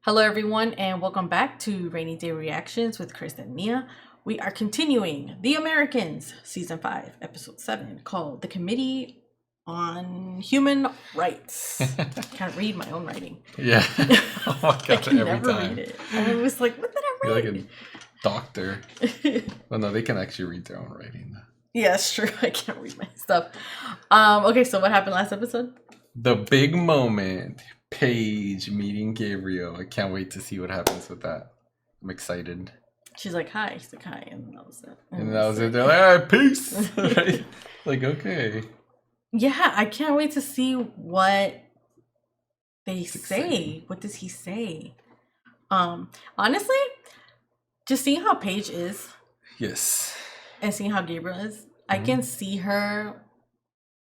Hello everyone and welcome back to Rainy Day Reactions with Chris and Mia. We are continuing The Americans Season 5 Episode 7 called The Committee on Human Rights. Can't read my own writing. Yeah. Oh my god, I can every never time. read it. I was like, what did I You're write? like a doctor. Well, no, they can actually read their own writing. Yeah, it's true. I can't read my stuff. Okay, so what happened last episode? The big moment. Paige meeting Gabriel. I can't wait to see what happens with that. I'm excited. She's like, hi. She's like, hi. And that was it. And that was it. They're like, all right, peace. Right? Like, okay. Yeah, I can't wait to see what they say. Exciting. What does he say? Honestly, just seeing how Paige is Yes. and seeing how Gabriel is, I can see her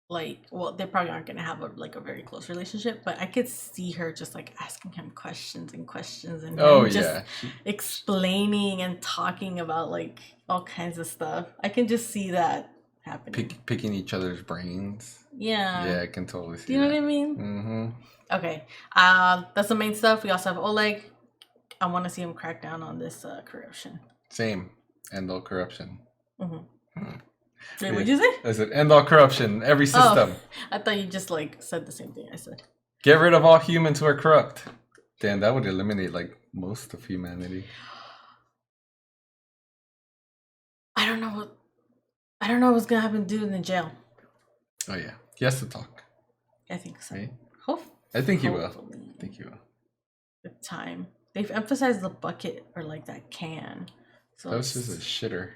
like, well, they probably aren't gonna have a very close relationship, but I could see her just like asking him questions and him just explaining and talking about like all kinds of stuff. I can just see that happening. Picking each other's brains. Yeah. Yeah, I can totally see Do you know that. what I mean? Mm-hmm. Okay. That's the main stuff. We also have Oleg. I want to see him crack down on this corruption. Same. End all corruption. Wait, what'd you say? I said end all corruption. Every system. Oh, I thought you just like said the same thing I said. Get rid of all humans who are corrupt. Damn, that would eliminate like most of humanity. I don't know what's gonna happen to dude in jail. Oh yeah, he has to talk. I think so. Right? I think he will. hopefully. I think he will. The time they've emphasized the bucket or like that can. So That was just a shitter,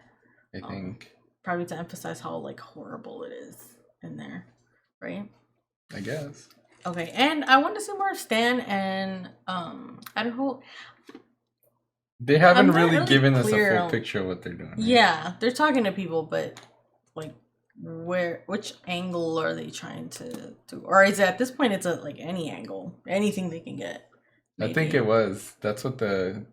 I think. Probably to emphasize how like horrible it is in there, right? I guess. Okay, and I want to see more of Stan and I don't know. They haven't I'm not really given us a clear full on- picture of what they're doing. Right? Yeah, they're talking to people, but like which angle are they trying to do? Or is it at this point it's like any angle, anything they can get? I think it was. That's what their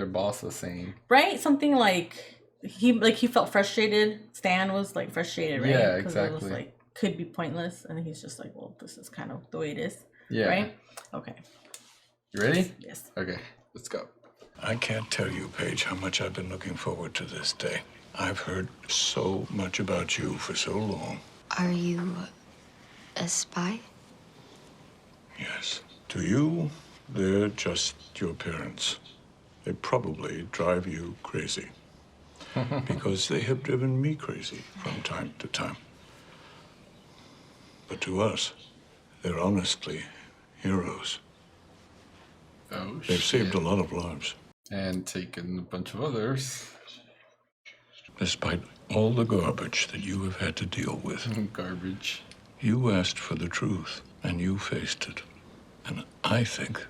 boss was saying. Right? Something like he felt frustrated. Stan was like frustrated, right? Yeah, Because it was exactly. like could be pointless, and he's just like, well, this is kind of the way it is. Yeah. Right? Okay. You ready? Yes. Okay, let's go. I can't tell you, Paige, how much I've been looking forward to this day. I've heard so much about you for so long. Are you a spy? Yes. To you, they're just your parents. They probably drive you crazy. Because they have driven me crazy from time to time. But to us, they're honestly heroes. Oh, They've saved a lot of lives. And taken a bunch of others. Despite all the garbage that you have had to deal with. Garbage. You asked for the truth, and you faced it. And I think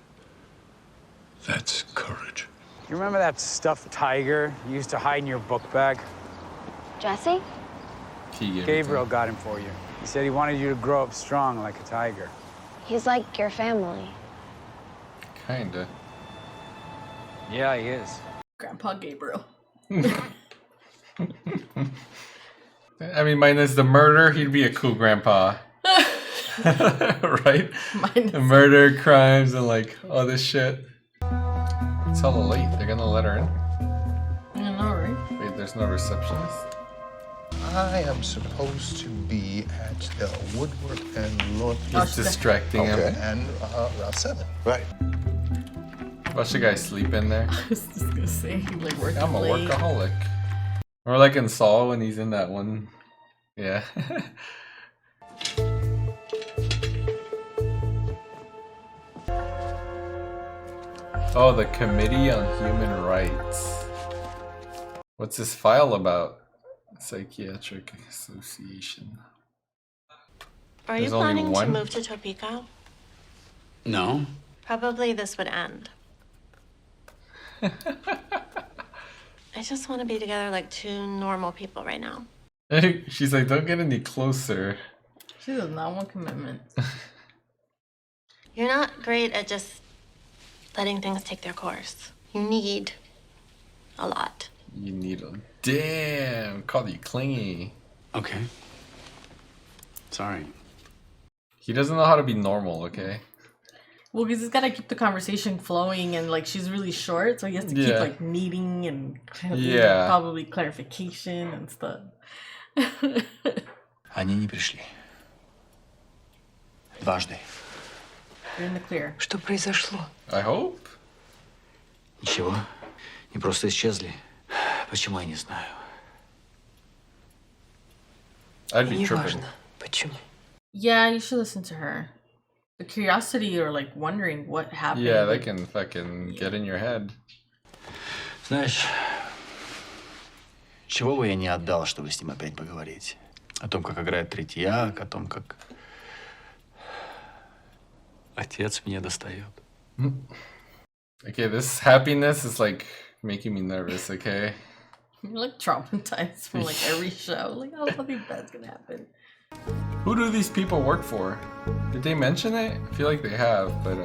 that's courage. You remember that stuffed tiger you used to hide in your book bag? Jesse? Gabriel got him for you. He said he wanted you to grow up strong like a tiger. He's like your family. Kinda. Yeah, he is. Grandpa Gabriel. I mean, minus the murder, he'd be a cool grandpa. Right? The murder, crimes, and like all this shit. It's hella late. They're gonna let her in? I know, right? Wait, there's no receptionist? I am supposed to be at the Woodward and North. He's distracting him. And Route 7. Right. Watch the guy sleep in there. I was just gonna say he like working I'm a late. workaholic. Or like in Saul when he's in that one. Yeah. Oh, the Committee on Human Rights. What's this file about? Psychiatric Association. Are you There's only planning to one? move to Topeka? No. Probably this would end. I just want to be together like two normal people right now. She's like, don't get any closer. She does not want commitment. You're not great at just letting things take their course. You need a lot. You need a... Damn, called you clingy. Okay. Sorry. He doesn't know how to be normal, okay? Well, because he's got to keep the conversation flowing, and like she's really short, so he has to keep like needing and kind of probably clarification and stuff. Они не пришли. Дважды. You're in the clear. Что произошло? I hope. Ничего. Они просто исчезли. Почему, я не знаю. I'd be tripping. Неважно. Почему? Yeah, you should listen to her. The curiosity or like wondering what happened. Yeah, they can fucking get in your head. Знаешь, чего бы я не отдал, чтобы с ним опять поговорить? О том, как играет третий акт, о том, как отец меня достает. Okay, this happiness is like making me nervous, okay? You're like traumatized from like every show. Like, oh, something bad's gonna happen. Who do these people work for? Did they mention it? I feel like they have, but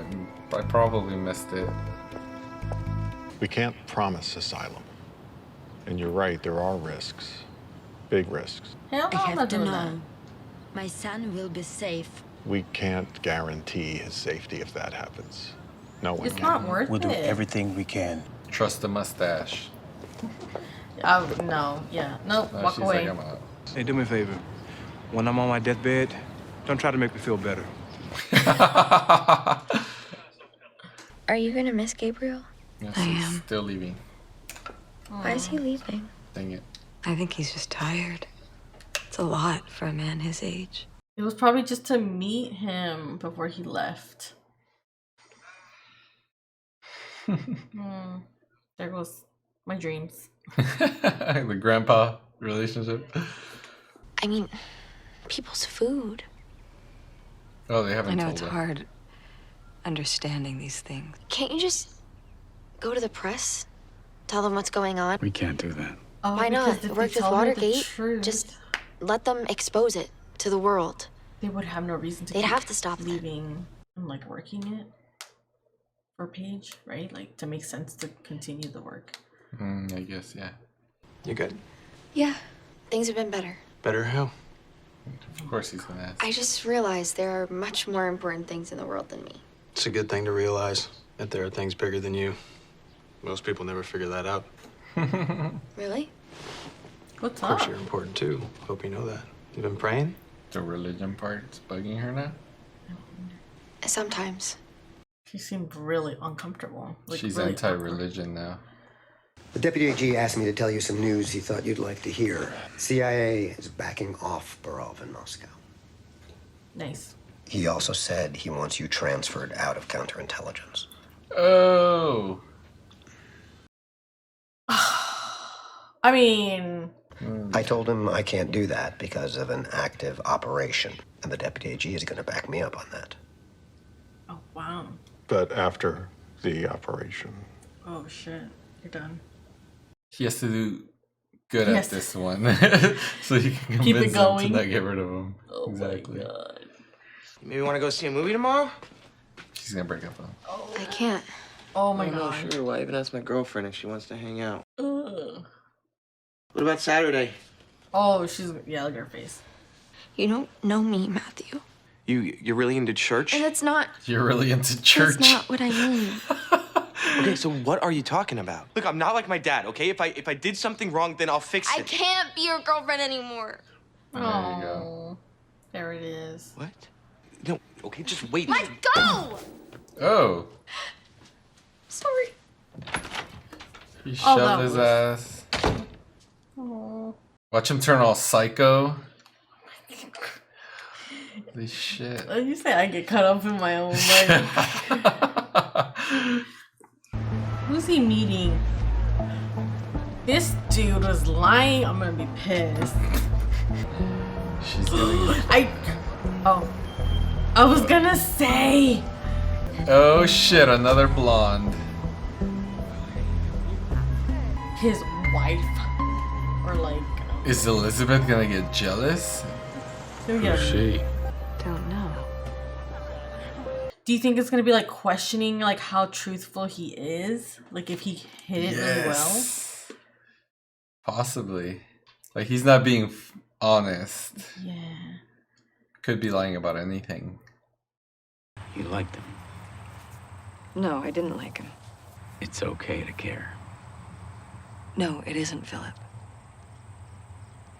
I probably missed it. We can't promise asylum. And you're right, there are risks. Big risks. Hell no, I I'm have not to doing know. that. My son will be safe. We can't guarantee his safety if that happens. No one It's can. not worth We'll do it. everything we can. Trust the mustache. No, yeah. No, No, walk she's away. like, I'm out. Hey, do me a favor. When I'm on my deathbed, don't try to make me feel better. Are you gonna miss Gabriel? Yes, I he's am. still leaving. Why is he leaving? Dang it. I think he's just tired. It's a lot for a man his age. It was probably just to meet him before he left. There goes my dreams. The grandpa relationship. I mean, people's food. Oh, they haven't I know told it's her. hard understanding these things. Can't you just go to the press? Tell them what's going on? We can't do that. Oh, Why because not? if It they worked with tell her the Watergate. truth, Just let them expose it to the world. they would have no reason to They'd keep have to stop that. leaving and like working it for Paige, right? Like to make sense to continue the work. I guess, yeah. You good? Yeah, things have been better. Better how? Of course he's gonna ask. I just realized there are much more important things in the world than me. It's a good thing to realize that there are things bigger than you. Most people never figure that out. Really? What's Of course, up? you're important too. Hope you know that. You been praying? The religion part's bugging her now? Sometimes. She seemed really uncomfortable. Like, She's really anti-religion now. The deputy AG asked me to tell you some news he thought you'd like to hear. CIA is backing off Barov in Moscow. Nice. He also said he wants you transferred out of counterintelligence. Oh. I mean, I told him I can't do that because of an active operation, and the deputy AG is going to back me up on that. oh wow. But after the operation. Oh shit. You're done. He has to do good Yes. at this one. So he can Keep it convince them to going. not get rid of him. Oh Exactly. my god. Maybe want to go see a movie tomorrow? She's gonna break up with him. I can't. Oh my I'm god. not sure. Why even ask my girlfriend if she wants to hang out? Ugh. What about Saturday? Oh, she's yeah. Look at her face. You don't know me, Matthew. You're really into church? And it's not. You're really into church. That's not what I mean. Okay, so what are you talking about? Look, I'm not like my dad, okay? If I did something wrong, then I'll fix I it. can't be your girlfriend anymore. There you go. There it is. What? No, okay, just wait. Let go! Oh. Sorry. He Oh, shoved that his was- ass. Oh. Watch him turn all psycho. Holy shit. You say I get cut up in my own leg. Who's he meeting? This dude was lying. I'm gonna be pissed. She's gonna I was gonna say. Oh shit, another blonde. His wife. Or like. Is Elizabeth gonna get jealous? Who's she? Don't know. Do you think it's gonna be like questioning like how truthful he is? Like if he hid it really well? Possibly. Like he's not being honest. Yeah. Could be lying about anything. You like them. No, I didn't like him. It's okay to care. No, it isn't, Philip.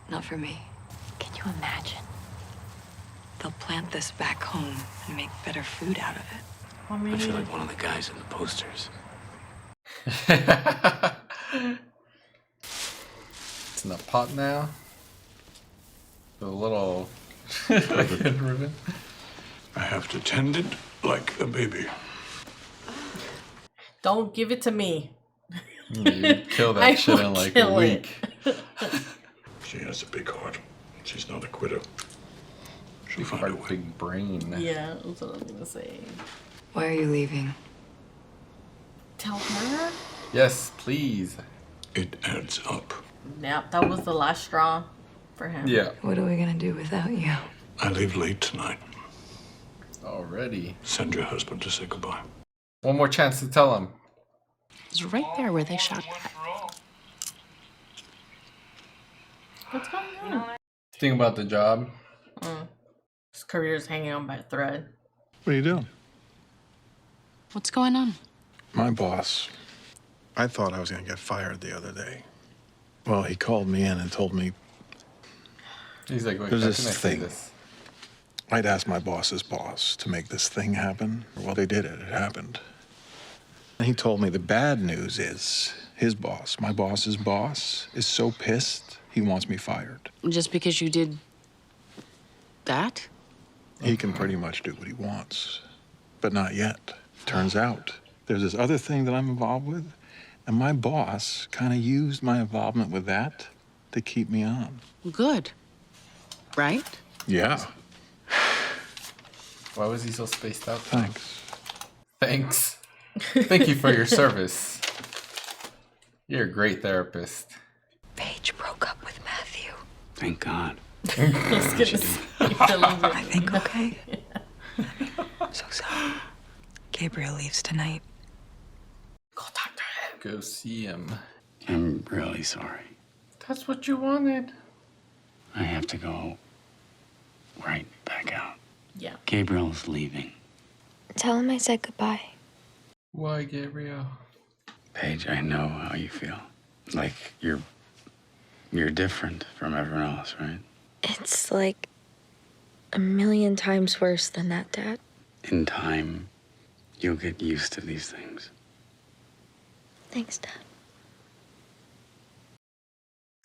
Not for me. Can you imagine? They'll plant this back home and make better food out of it. I feel like one of the guys in the posters. It's in a pot now. The little ribbon. I have to tend it like a baby. Don't give it to me. You kill that shit in like a week. She has a big heart. She's not a quitter. She'll find a way. Big brain. Yeah, that's what I was gonna say. Why are you leaving? Tell her? Yes, please. It adds up. Yeah, that was the last straw for him. Yeah. What are we gonna do without you? I leave late tonight. Already. Send your husband to say goodbye. One more chance to tell him. It's right there where they shot that. What's going on? Think about the job. His career's hanging on by a thread. What are you doing? What's going on? My boss, I thought I was going to get fired the other day. Well, he called me in and told me He's like, wait, there's how this can I say thing. this? I'd asked my boss's boss to make this thing happen. Well, they did it. It happened. And he told me the bad news is his boss, my boss's boss, is so pissed he wants me fired. Just because you did that? He can pretty much do what he wants, but not yet. Turns out there's this other thing that I'm involved with, and my boss kind of used my involvement with that to keep me on. Good. Right? Yeah. Why was he so spaced out? Thanks. Thanks. Thank you for your service. You're a great therapist. Paige broke up with Matthew. Thank God. I think okay. So sorry. Gabriel leaves tonight. Go talk to him. Go see him. I'm really sorry. That's what you wanted. I have to go right back out. Yeah. Gabriel's leaving. Tell him I said goodbye. Why, Gabriel? Paige, I know how you feel. Like you're different from everyone else, right? It's like a million times worse than that, Dad. In time, you'll get used to these things. Thanks, Dad.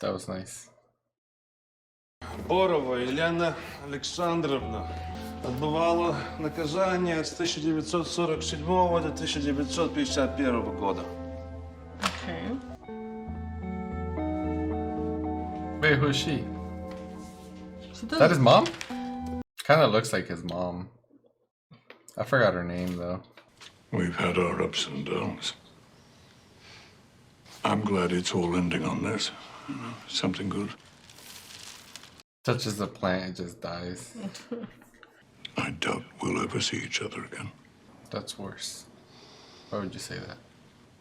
That was nice. Борова Елена Александровна отбывала наказание с 1947 до 1951 года. Okay. Wait, who's she? She Is that his mom? Kind of looks like his mom. I forgot her name, though. We've had our ups and downs. I'm glad it's all ending on this. Something good. Touches the plant, it just dies. I doubt we'll ever see each other again. That's worse. Why would you say that?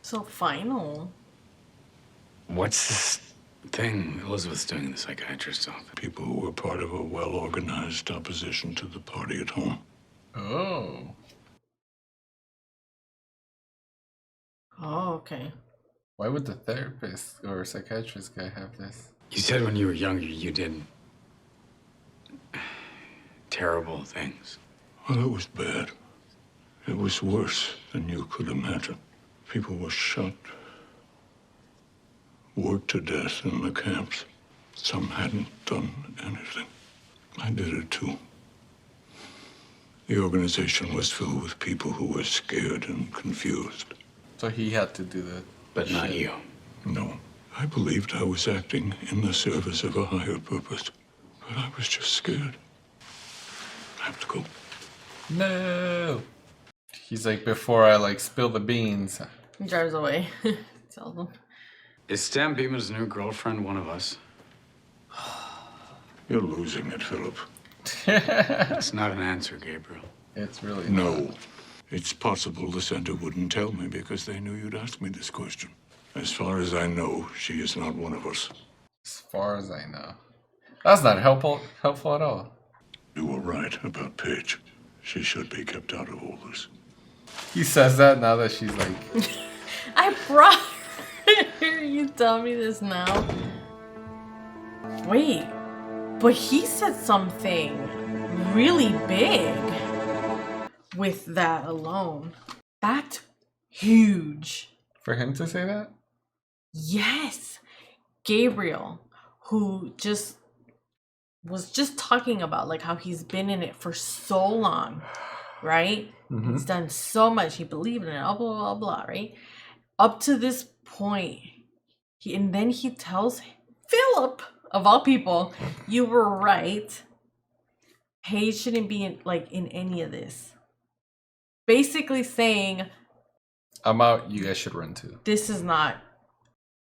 So final. What's this thing Elizabeth's doing in the psychiatrist's office? People who were part of a well-organized opposition to the party at home. Oh. Oh, okay. Why would the therapist or psychiatrist guy have this? You said when you were younger you did terrible things. Well, it was bad. It was worse than you could imagine. People were shot, worked to death in the camps. Some hadn't done anything. I did it too. The organization was filled with people who were scared and confused. So he had to do that. But not you. No. I believed I was acting in the service of a higher purpose. But I was just scared. I have to go. No. He's like, before I like spill the beans. He drives away. Tells them. Is Stan Beeman's new girlfriend one of us? You're losing it, Philip. It's not an answer, Gabriel. It's really No. It's possible the center wouldn't tell me because they knew you'd ask me this question. As far as I know, she is not one of us. As far as I know. That's not helpful at all. You were right about Paige. She should be kept out of all this. He says that now that she's like... I brought her. You tell me this now. Wait. But he said something really big with that alone. That's huge. For him to say that? Yes. Gabriel, who was just talking about like how he's been in it for so long, right? Mm-hmm. He's done so much. He believed in it, blah, blah, blah, blah, right? Up to this point, and then he tells Philip, of all people, you were right. Paige shouldn't be in any of this. Basically saying, I'm out, you guys should run too. This is not,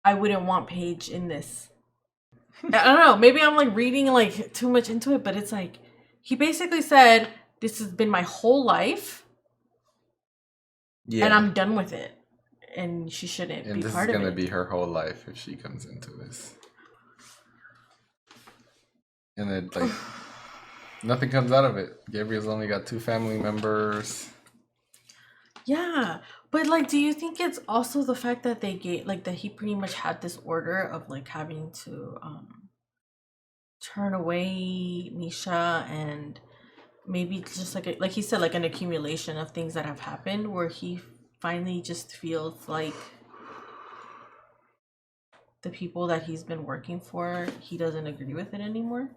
I wouldn't want Paige in this. I don't know, maybe I'm like reading like too much into it, but it's like, he basically said, this has been my whole life. Yeah. And I'm done with it. And she shouldn't be part of it. And this is going to be her whole life if she comes into this. And then, like, nothing comes out of it. Gabriel's only got 2 family members. Yeah. But, like, do you think it's also the fact that they gave, like, that he pretty much had this order of, like, having to turn away Misha, and maybe just, like he said, like, an accumulation of things that have happened where he finally just feels like the people that he's been working for, he doesn't agree with it anymore.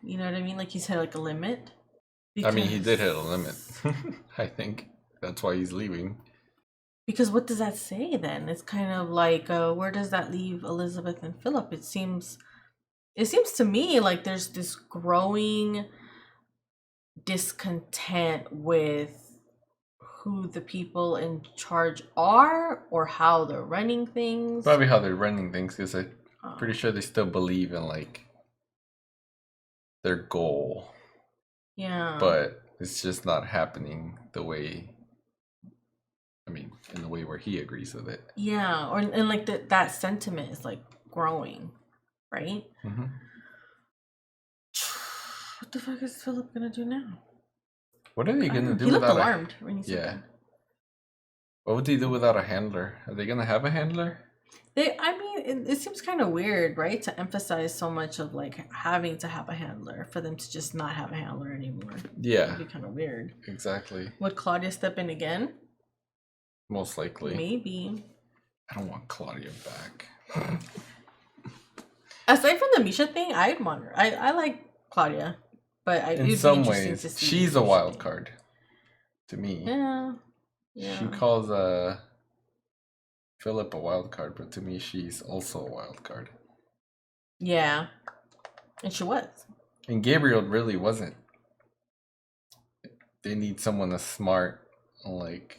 You know what I mean? Like, he's hit like a limit. I mean, he did hit a limit. I think that's why he's leaving. Because what does that say then? It's kind of like, where does that leave Elizabeth and Philip? It seems to me like there's this growing discontent with who the people in charge are or how they're running things. Probably how they're running things, because I'm pretty sure they still believe in like their goal. Yeah. But it's just not happening the way, I mean, in the way where he agrees with it. Yeah, and like that sentiment is like growing, right? Mm-hmm. What the fuck is Philip gonna do now? What are they gonna do? He looked alarmed when he said that. What would they do without a handler? Are they gonna have a handler? It seems kind of weird, right? To emphasize so much of like having to have a handler for them to just not have a handler anymore. Yeah. That'd be kind of weird. Exactly. Would Claudia step in again? Most likely. Maybe. I don't want Claudia back. Aside from the Misha thing, I'd want her. I like Claudia, but in some ways, she's a wild card to me. Yeah. She calls Philip a wild card, but to me, she's also a wild card. Yeah, and she was. And Gabriel really wasn't. They need someone that's smart, like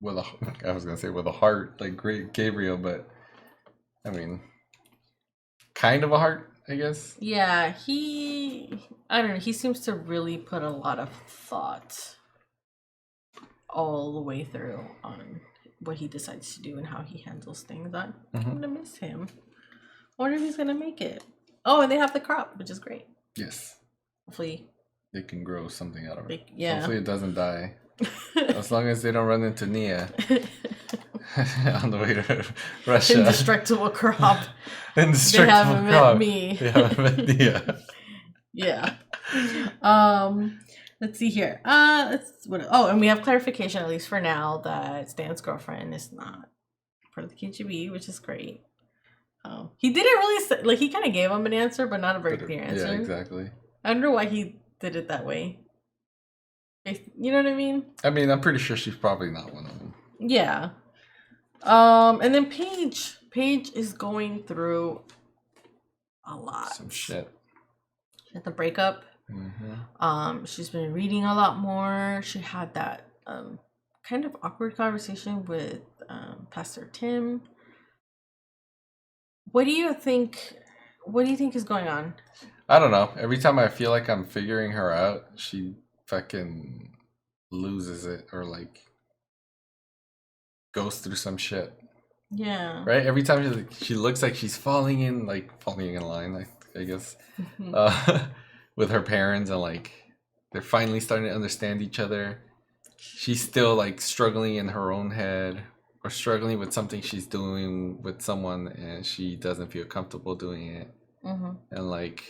with a heart, like great Gabriel, but I mean, kind of a heart, I guess. Yeah, I don't know, he seems to really put a lot of thought all the way through on what he decides to do and how he handles things. I'm gonna miss him. I wonder if he's gonna make it. Oh, and they have the crop, which is great. Yes. Hopefully they can grow something out of it. Yeah. Hopefully it doesn't die. As long as they don't run into Nia on the way to Russia. Indestructible crop. Indestructible they haven't crop. met me. They haven't met Nia. Yeah. Let's see here. And we have clarification, at least for now, that Stan's girlfriend is not part of the KGB, which is great. He didn't really say, like, he kind of gave him an answer, but not a very clear answer. Yeah, exactly. I wonder why he did it that way. You know what I mean? I mean, I'm pretty sure she's probably not one of them. Yeah. And then Paige is going through a lot. Some shit. She had the breakup. Mm-hmm. She's been reading a lot more. She had that kind of awkward conversation with Pastor Tim. What do you think is going on? I don't know. Every time I feel like I'm figuring her out, she fucking loses it or like goes through some shit. Yeah. Right? Every time she looks like she's falling in line, I guess. With her parents, and like they're finally starting to understand each other. she's still like struggling in her own head or struggling with something she's doing with someone and she doesn't feel comfortable doing it. And like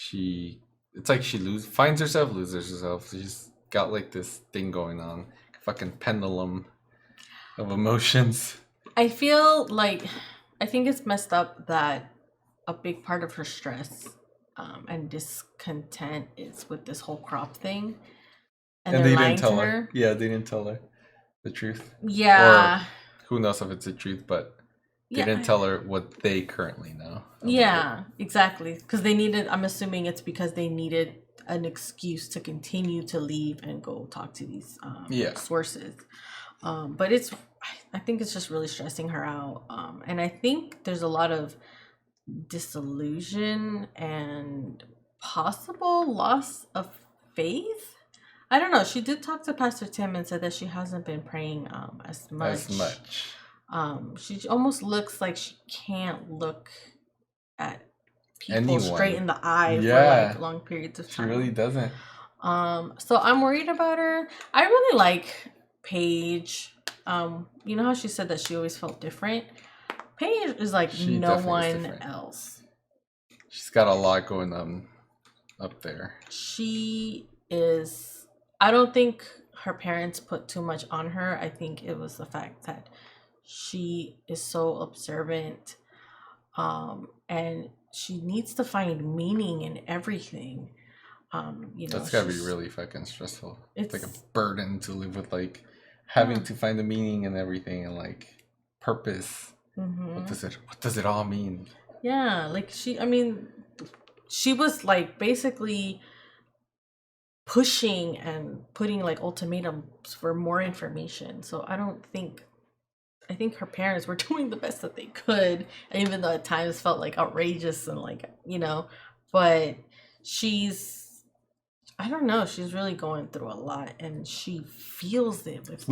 it's like she finds herself, loses herself. She's got like this thing going on, fucking pendulum of emotions. I feel like I think it's messed up that a big part of her stress and discontent is with this whole crop thing. And they didn't tell her. Yeah, they didn't tell her the truth. Yeah. Or who knows if it's the truth, but they didn't tell her what they currently know. Yeah, exactly. Because I'm assuming it's because they needed an excuse to continue to leave and go talk to these sources. But I think it's just really stressing her out. And I think there's a lot of disillusion and possible loss of faith. I don't know. She did talk to Pastor Tim and said that she hasn't been praying as much. She almost looks like she can't look at people straight in the eye for like long periods of time. She really doesn't. So I'm worried about her. I really like Paige. You know how she said that she always felt different? Paige is like no one else. She's got a lot going on up there. She is. I don't think her parents put too much on her. I think it was the fact that she is so observant, and she needs to find meaning in everything. That's gotta be really fucking stressful. It's like a burden to live with, like having to find the meaning in everything and like purpose. What does it all mean? Yeah, like she was like basically pushing and putting like ultimatums for more information. So I think her parents were doing the best that they could, even though at times felt like outrageous and like, but I don't know, she's really going through a lot and she feels it with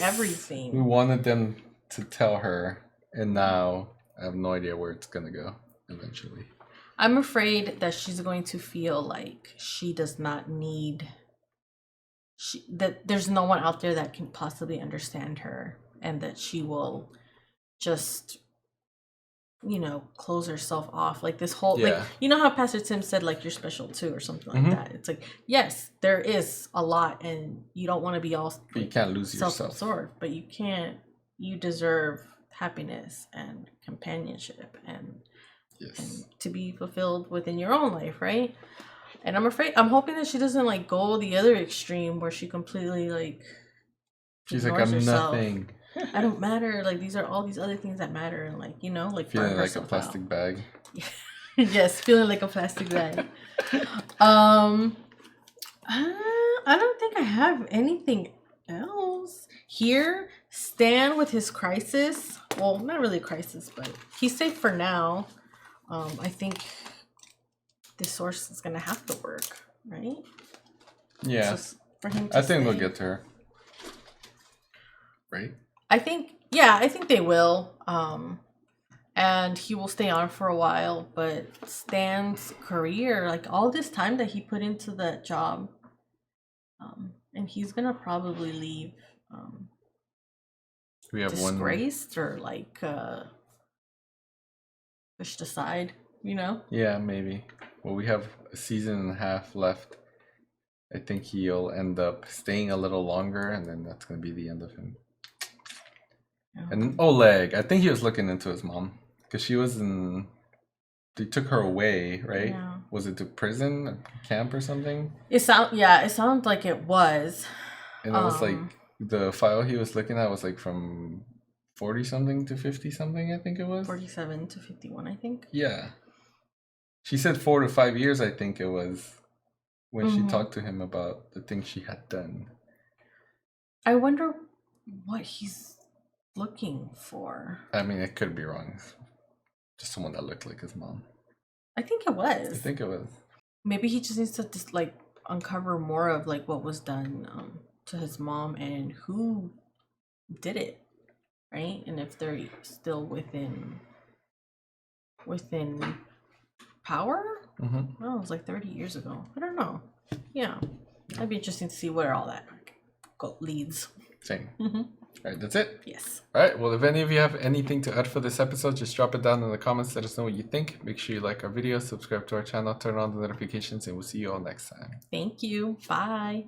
everything. We wanted them to tell her, and now I have no idea where it's gonna go eventually. I'm afraid that she's going to feel like she does not need that there's no one out there that can possibly understand her, and that she will just close herself off, like this whole like how Pastor Tim said like you're special too or something like that. It's like, yes, there is a lot and you don't want to be all but you can't lose yourself, self-absorbed, but you deserve happiness and companionship and to be fulfilled within your own life, right? And I'm hoping that she doesn't like go the other extreme where she completely like she's like, I'm herself. Nothing. I don't matter. Like these are all these other things that matter, and like like feeling like a plastic bag. Yes, feeling like a plastic bag. I don't think I have anything else here. Stan with his crisis. Well, not really a crisis, but he's safe for now. I think this source is gonna have to work, right? Yeah. For him to I think we'll get to her. Right? I think they will. And he will stay on for a while, but Stan's career, like all this time that he put into that job, and he's gonna probably leave we have disgraced or like pushed aside, Yeah, maybe. Well, we have a season and a half left. I think he'll end up staying a little longer, and then that's gonna be the end of him. And then Oleg, I think he was looking into his mom because she was they took her away, right? Yeah. Was it to prison, or camp, or something? It sounded like it was. And it was like the file he was looking at was like from 40 something to 50 something, I think it was. 47 to 51, I think. Yeah. She said 4 to 5 years, I think it was, when she talked to him about the things she had done. I wonder what he's looking for. I mean, it could be wrong. Just someone that looked like his mom. I think it was. I think it was. Maybe he just needs to just like uncover more of like what was done to his mom and who did it, right? And if they're still within power. Mm-hmm. Oh, it was like 30 years ago. I don't know. Yeah, that'd be interesting to see where all that leads. Same. Mm-hmm. All right, that's it? Yes. All right, well, if any of you have anything to add for this episode, just drop it down in the comments. Let us know what you think. Make sure you like our video, subscribe to our channel, turn on the notifications, and we'll see you all next time. Thank you. Bye.